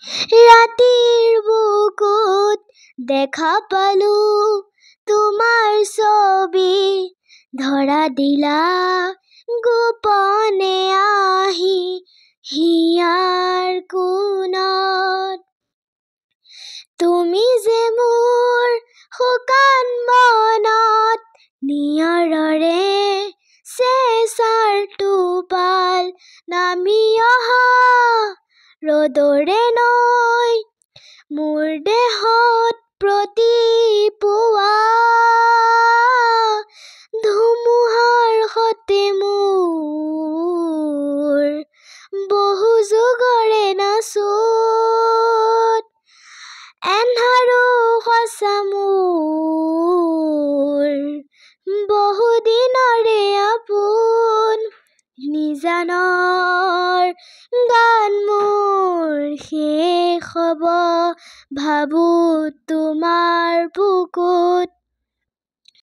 ৰাতিৰ বুকুত দেখা পালো তোমাৰ ছবি ধৰা দিলা গোপনে আহি হিয়াৰ কোণত তুমি যে মোৰ শুকান মনত নিয়ৰৰে চেঁচাৰ টোপাল নামি অহা ৰ'দৰে নৈ মোৰ দেহত প্ৰতিপুৱা ধুমুহাৰ সতে মোৰ বহু যুগৰে নাচোত এন্ধাৰো সঁচা মোৰ বহু দিনৰে আপোন নিজানৰ গান মোৰ শেষ হ'ব ভাবো তোমাৰ বুকুত